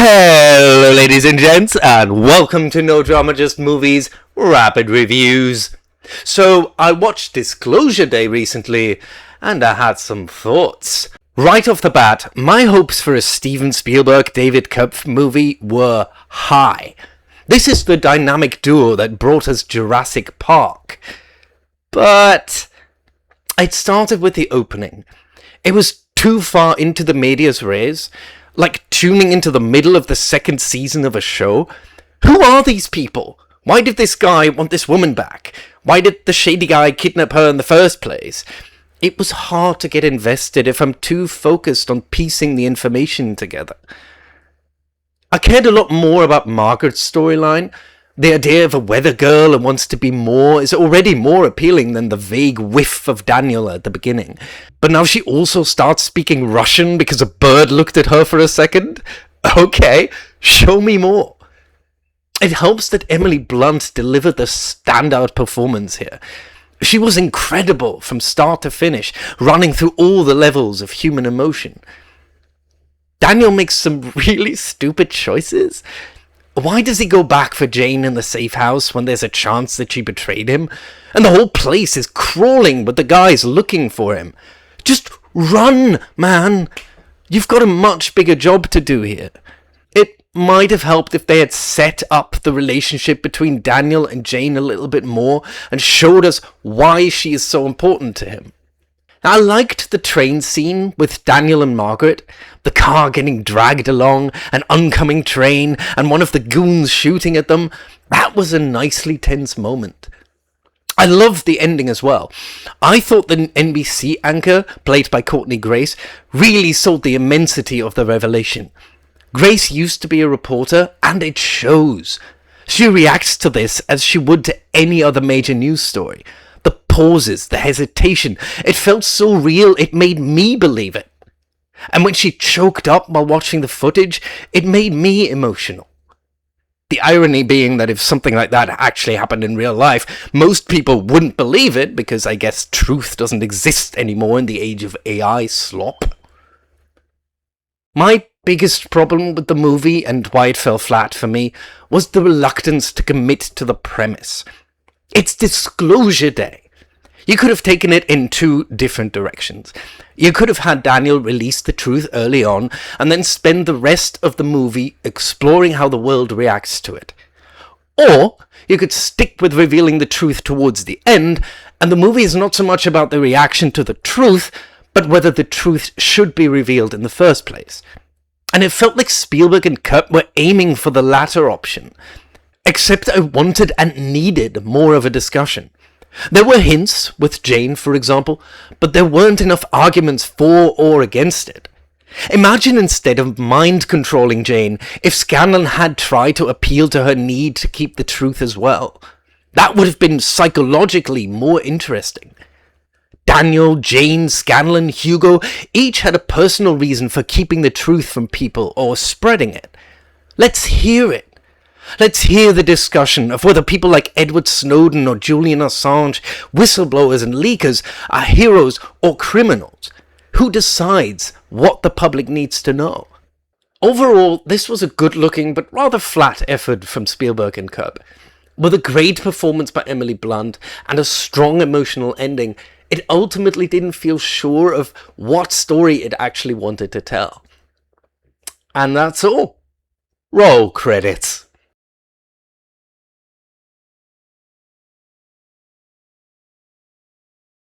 Hello ladies and gents, and welcome to No Drama Just Movies Rapid Reviews. So, I watched Disclosure Day recently, and I had some thoughts. Right off the bat, my hopes for a Steven Spielberg, David Koepp movie were high. This is the dynamic duo that brought us Jurassic Park. But it started with the opening. It was too far into the medias res, like tuning into the middle of the second season of a show. Who are these people? Why did this guy want this woman back? Why did the shady guy kidnap her in the first place? It was hard to get invested if I'm too focused on piecing the information together. I cared a lot more about Margaret's storyline. The idea of a weather girl and wants to be more is already more appealing than the vague whiff of Daniel at the beginning. But now she also starts speaking Russian because a bird looked at her for a second? Okay, show me more. It helps that Emily Blunt delivered the standout performance here. She was incredible from start to finish, running through all the levels of human emotion. Daniel makes some really stupid choices. Why does he go back for Jane in the safe house when there's a chance that she betrayed him? And the whole place is crawling with the guys looking for him. Just run, man! You've got a much bigger job to do here. It might have helped if they had set up the relationship between Daniel and Jane a little bit more and showed us why she is so important to him. I liked the train scene with Daniel and Margaret, the car getting dragged along, an oncoming train, and one of the goons shooting at them. That was a nicely tense moment. I loved the ending as well. I thought the NBC anchor, played by Courtney Grace, really sold the immensity of the revelation. Grace used to be a reporter, and it shows. She reacts to this as she would to any other major news story. The pauses, the hesitation, it felt so real it made me believe it. And when she choked up while watching the footage, it made me emotional. The irony being that if something like that actually happened in real life, most people wouldn't believe it because I guess truth doesn't exist anymore in the age of AI slop. My biggest problem with the movie and why it fell flat for me was the reluctance to commit to the premise. It's Disclosure Day. You could have taken it in two different directions. You could have had Daniel release the truth early on and then spend the rest of the movie exploring how the world reacts to it. Or you could stick with revealing the truth towards the end, and the movie is not so much about the reaction to the truth, but whether the truth should be revealed in the first place. And it felt like Spielberg and Koepp were aiming for the latter option. Except I wanted and needed more of a discussion. There were hints, with Jane for example, but there weren't enough arguments for or against it. Imagine instead of mind-controlling Jane, if Scanlon had tried to appeal to her need to keep the truth as well. That would have been psychologically more interesting. Daniel, Jane, Scanlon, Hugo, each had a personal reason for keeping the truth from people or spreading it. Let's hear it. Let's hear the discussion of whether people like Edward Snowden or Julian Assange, whistleblowers and leakers, are heroes or criminals. Who decides what the public needs to know? Overall, this was a good-looking but rather flat effort from Spielberg and Koepp. With a great performance by Emily Blunt and a strong emotional ending, it ultimately didn't feel sure of what story it actually wanted to tell. And that's all. Roll credits.